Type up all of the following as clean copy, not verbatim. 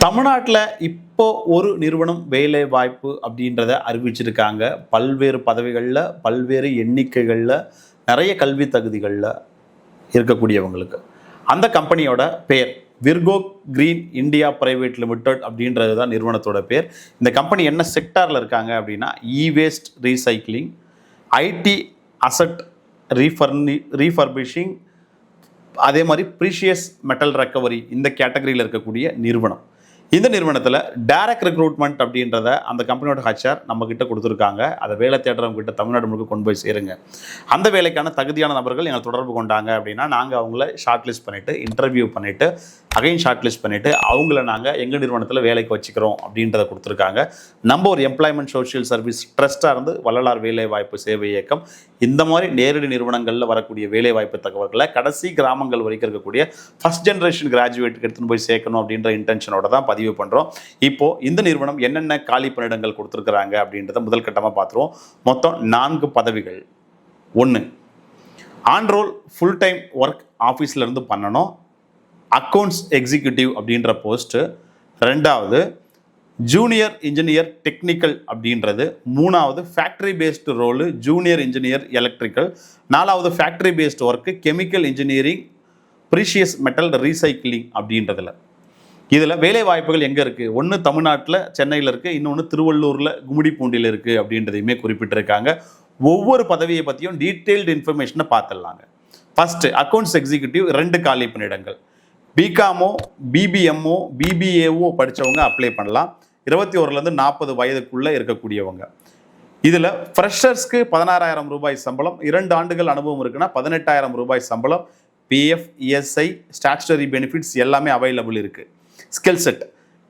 தமிழ்நாட்டில் இப்போ ஒரு நிறுவனம் வேலை வாய்ப்பு அப்படின்றத அறிவிச்சிருக்காங்க. பல்வேறு பதவிகளில், பல்வேறு எண்ணிக்கைகளில், நிறைய கல்வி தகுதிகளில் இருக்கக்கூடியவங்களுக்கு. அந்த கம்பெனியோட பேர் Virgo green India private limited அப்படின்றது தான் நிறுவனத்தோட பேர். இந்த கம்பெனி என்ன செக்டாரில் இருக்காங்க அப்படின்னா, waste recycling, IT asset refurbishing, அதே மாதிரி ப்ரீஷியஸ் மெட்டல் ரெக்கவரி, இந்த கேட்டகரியில் இருக்கக்கூடிய நிறுவனம். இந்த நிறுவனத்தில் டைரக்ட் ரெக்ரூட்மெண்ட் அப்படின்றத அந்த கம்பெனியோட ஹெச்ஆர் நம்மக்கிட்ட கொடுத்துருக்காங்க. அதை வேலை தேடுறவங்க கிட்ட தமிழ்நாடு முழுக்க கொண்டு போய் சேருங்க. அந்த வேலைக்கான தகுதியான நபர்கள் எங்களை தொடர்பு கொண்டாங்க அப்படின்னா நாங்கள் அவங்கள ஷார்ட் லிஸ்ட் பண்ணிவிட்டு, இன்டர்வியூ பண்ணிவிட்டு, அகைன் ஷார்ட் லிஸ்ட் பண்ணிவிட்டு அவங்கள நாங்கள் எங்கள் நிறுவனத்தில் வேலைக்கு வச்சுக்கிறோம் அப்படின்றத கொடுத்துருக்காங்க. நம்ம ஒரு எம்ப்ளாய்மெண்ட் சோஷியல் சர்வீஸ் ட்ரஸ்ட்டாக இருந்து வள்ளலார் வேலைவாய்ப்பு சேவை இயக்கம் இந்த மாதிரி நேரடி நிறுவனங்களில் வரக்கூடிய வேலைவாய்ப்பு தகவல்களை கடைசி கிராமங்கள் வரைக்கும் இருக்கக்கூடிய ஃபர்ஸ்ட் ஜென்ரேஷன் கிராஜுவேட்டுக்கு எடுத்துன்னு போய் சேர்க்கணும் அப்படின்ற இன்டென்ஷனோட தான் பதிவு பண்ணுறோம். இப்போது இந்த நிறுவனம் என்னென்ன காலி பணியிடங்கள் கொடுத்துருக்குறாங்க அப்படின்றத முதல் கட்டமாக பார்த்துருவோம். மொத்தம் 4 பதவிகள். 1, ஆன்ரோல் ஃபுல் டைம் ஒர்க் ஆஃபீஸில் இருந்து பண்ணணும், அக்கௌண்ட்ஸ் எக்ஸிக்யூட்டிவ் அப்படின்ற போஸ்ட்டு. 2வது ஜூனியர் இன்ஜினியர் டெக்னிக்கல் அப்படின்றது. 3வது factory based role junior engineer electrical. 4வது factory based work chemical engineering precious metal recycling அப்படின்றதுல. இதில் வேலை வாய்ப்புகள் எங்கே இருக்குது? ஒன்று தமிழ்நாட்டில் சென்னையில் இருக்குது, இன்னொன்று திருவள்ளூரில் கும்மிடிப்பூண்டியில் இருக்குது அப்படின்றதையுமே குறிப்பிட்டிருக்காங்க. ஒவ்வொரு பதவியை பற்றியும் டீட்டெயில்டு இன்ஃபர்மேஷனை பார்த்துடலாங்க. ஃபஸ்ட்டு அக்கௌண்ட்ஸ் எக்ஸிக்யூட்டிவ் 2 காலி பணியிடங்கள். பிகாமோ, பிபிஎம்ஓ, பிபிஏஓ படித்தவங்க அப்ளை பண்ணலாம். 21லேருந்து 40 வயதுக்குள்ளே இருக்கக்கூடியவங்க. இதில் ஃப்ரெஷர்ஸ்க்கு 16,000 ரூபாய் சம்பளம், 2 ஆண்டுகள் அனுபவம் இருக்குன்னா 18,000 ரூபாய் சம்பளம். பிஎஃப், இஎஸ்ஐ, ஸ்டாச்சுட்டரி பெனிஃபிட்ஸ் எல்லாமே அவைலபிள் இருக்குது. Skill set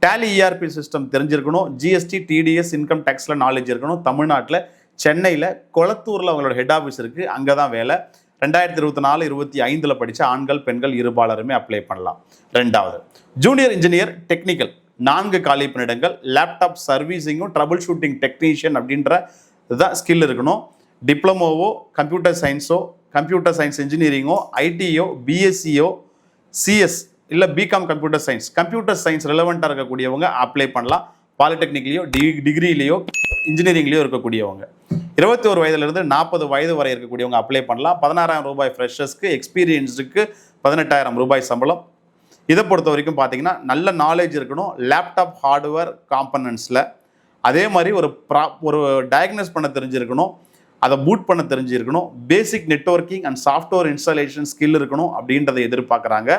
Tally ERP system தெரிஞ்சிருக்கணும், ஜிஎஸ்டி, டிடிஎஸ், இன்கம் டேக்ஸில் நாலேஜ் இருக்கணும். தமிழ்நாட்டில் சென்னையில் கொளத்தூரில் அவங்களோட ஹெட் ஆஃபீஸ் இருக்குது, அங்கே தான் வேலை. 2024-25 படித்த ஆண்கள் பெண்கள் இருபாலருமே அப்ளை பண்ணலாம். 2வது ஜூனியர் இன்ஜினியர் டெக்னிக்கல் 4 காலி பணியிடங்கள். லேப்டாப் சர்வீசிங்கும் ட்ரபிள் ஷூட்டிங் டெக்னீஷியன் அப்படின்ற தான் ஸ்கில் இருக்கணும். டிப்ளமோவோ, கம்ப்யூட்டர் சயின்ஸோ, கம்ப்யூட்டர் சயின்ஸ் இன்ஜினியரிங்கோ, ஐடியோ, பிஎஸ்சியோ, சிஎஸ் இல்லை B Com computer science, computer science ரெலவெண்ட்டாக இருக்கக்கூடியவங்க அப்ளை பண்ணலாம். பாலிடெக்னிக்லேயோ, டிகிரிலேயோ, இன்ஜினியரிங்லேயோ இருக்கக்கூடியவங்க. 21 வயதுலேருந்து 40 வயது வரை இருக்கக்கூடியவங்க அப்ளை பண்ணலாம். 16,000 ரூபாய் ஃப்ரெஷர்ஸ்க்கு, எக்ஸ்பீரியன்ஸுக்கு 18,000 ரூபாய் சம்பளம். இதை பொறுத்த வரைக்கும் பார்த்தீங்கன்னா நல்ல நாலேஜ் இருக்கணும் லேப்டாப் ஹார்ட்வேர் காம்பனன்ட்ஸில். அதே மாதிரி ஒரு டயக்னோஸ் பண்ண தெரிஞ்சிருக்கணும், அதை பூட் பண்ண தெரிஞ்சிருக்கணும். Basic networking and software installation skill இருக்கணும் அப்படின்றத எதிர்பார்க்குறாங்க.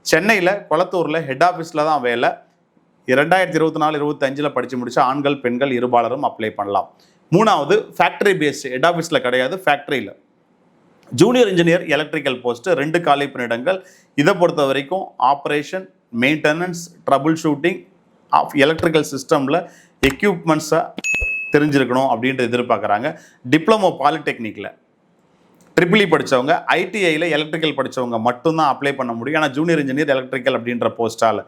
சென்னையில் கொளத்தூரில் ஹெட் ஆஃபீஸில் தான் வேலை. 2024-25 படித்து முடிச்ச ஆண்கள் பெண்கள் இருபாலரும் அப்ளை பண்ணலாம். 3வது ஃபேக்ட்ரி பேஸ்டு, ஹெட் ஆஃபீஸில் கிடையாது, ஃபேக்ட்ரியில். ஜூனியர் இன்ஜினியர் எலக்ட்ரிக்கல் போஸ்ட்டு 2 காலி பணியிடங்கள். இதை பொறுத்த வரைக்கும் operation, maintenance, troubleshooting of electrical சிஸ்டமில் எக்யூப்மெண்ட்ஸை தெரிஞ்சிருக்கணும் அப்படின்ட்டு எதிர்பார்க்குறாங்க. டிப்ளமோ பாலிடெக்னிக்கில் ட்ரிபிள் படித்தவங்க, ஐடிஐயில் எலக்ட்ரிக்கல் படித்தவங்க மட்டும்தான் அப்ளை பண்ண முடியும். ஆனால் ஜூனியர் இன்ஜினியர் எலக்ட்ரிக்கல் அப்படின்ற போஸ்ட்டால்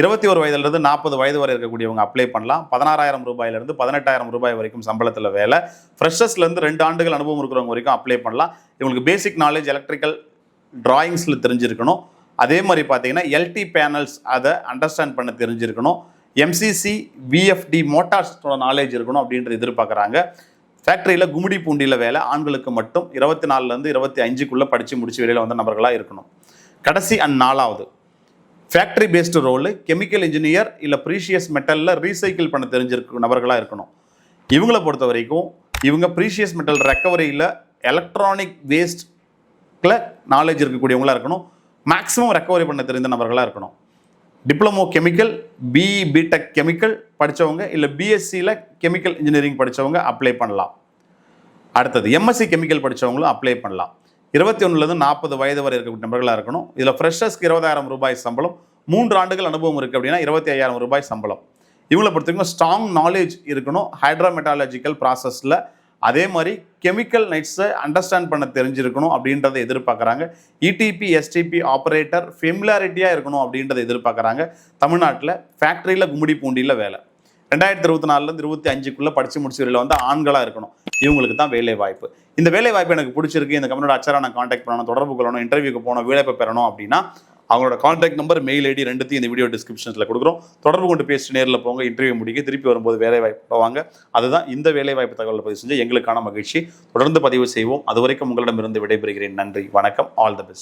21 வயதுலேருந்து 40 வயது வரை இருக்கக்கூடியவங்க அப்ளை பண்ணலாம். 16,000 ரூபாயிலிருந்து 18,000 ரூபாய் வரைக்கும் சம்பளத்தில் வேலை. ஃப்ரெஷர்ஸ்லேருந்து 2 ஆண்டுகள் அனுபவம் இருக்கிறவங்க வரைக்கும் அப்ளை பண்ணலாம். இவங்களுக்கு பேசிக் நாலேஜ் எலக்ட்ரிக்கல் டிராயிங்ஸில் தெரிஞ்சிருக்கணும். அதே மாதிரி பார்த்தீங்கன்னா எல்டி பேனல்ஸ் அதை அண்டர்ஸ்டாண்ட் பண்ண தெரிஞ்சிருக்கணும். எம்சிசி, விஎஃப்டி மோட்டார்ஸோட நாலேஜ் இருக்கணும் அப்படின்றது எதிர்பார்க்குறாங்க. ஃபேக்ட்ரியில் கும்மிடிப்பூண்டியில் வேலை, ஆண்களுக்கு மட்டும். 24லேருந்து 25க்குள்ளே படித்து முடிச்சு வெளியில் வந்த நபர்களாக இருக்கணும். கடைசி அண்ட் 4வது factory based role chemical engineer இல்லை ப்ரீஷியஸ் மெட்டலில் ரீசைக்கிள் பண்ண தெரிஞ்சிருக்க நபர்களாக இருக்கணும். இவங்களை பொறுத்த வரைக்கும் இவங்க ப்ரீஷியஸ் மெட்டல் ரெக்கவரியில் எலக்ட்ரானிக் வேஸ்ட்டில் நாலேஜ் இருக்கக்கூடியவங்களாக இருக்கணும். மேக்ஸிமம் ரெக்கவரி பண்ண தெரிந்த நபர்களாக இருக்கணும். டிப்ளமோ கெமிக்கல், பிடெக் கெமிக்கல் படித்தவங்க இல்லை பிஎஸ்சியில் கெமிக்கல் இன்ஜினியரிங் படித்தவங்க அப்ளை பண்ணலாம். அடுத்தது எம்எஸ்சி கெமிக்கல் படித்தவங்களும் அப்ளை பண்ணலாம். 21லேருந்து 40 வயது வரை இருக்கக்கூடிய நபர்களாக இருக்கணும். இதில் ஃப்ரெஷர்ஸ்க்கு 20,000 ரூபாய் சம்பளம். 3 ஆண்டுகள் அனுபவம் இருக்குது அப்படின்னா 25,000 ரூபாய் சம்பளம். இவங்களை பொறுத்த வரைக்கும் ஸ்ட்ராங் நாலேஜ் இருக்கணும் ஹைட்ரோமெட்டாலஜிக்கல் ப்ராசஸில். அதே மாதிரி கெமிக்கல் நைட்ஸை அண்டர்ஸ்டாண்ட் பண்ண தெரிஞ்சிருக்கணும் அப்படின்றத எதிர்பார்க்குறாங்க. இடிபி, எஸ்டிபி ஆப்ரேட்டர் ஃபெமிலாரிட்டியாக இருக்கணும் அப்படின்றத எதிர்பார்க்குறாங்க. தமிழ்நாட்டில் ஃபேக்ட்ரியில் கும்மிடிப்பூண்டியில் வேலை. 2024லேருந்து 25க்குள்ளே படித்து முடிச்சு வெளியில் வந்து ஆண்களாக இருக்கணும். இவங்களுக்கு தான் வேலை வாய்ப்பு. இந்த வேலை வாய்ப்பு எனக்கு பிடிச்சிருக்கு, இந்த கம்பெனியோட அச்சராக நான் காண்டாக்ட் பண்ணணும், தொடர்பு கொள்ளணும், இன்டர்வியூக்கு போகணும், வேலைப்பை பெறணும் அப்படின்னா அவங்களோட கான்டாக்ட் நம்பர், மெயில் ஐடி ரெண்டுத்தையும் இந்த வீடியோ டிஸ்கிரிப்ஷன்ஸில் கொடுக்குறோம். தொடர்பு கொண்டு பேசி நேரில் போங்க. இன்டர்வியூ முடிக்க திருப்பி வரும்போது வேலை வாய்ப்பு வாங்க. அதுதான் இந்த வேலை வாய்ப்பு தகவல் பதிவு செஞ்சு எங்களுக்கான மகிழ்ச்சி. தொடர்ந்து பதிவு செய்வோம். அது வரைக்கும் உங்களிடமிருந்து விடைபெறுகிறேன். நன்றி, வணக்கம், ஆல் தி பெஸ்ட்.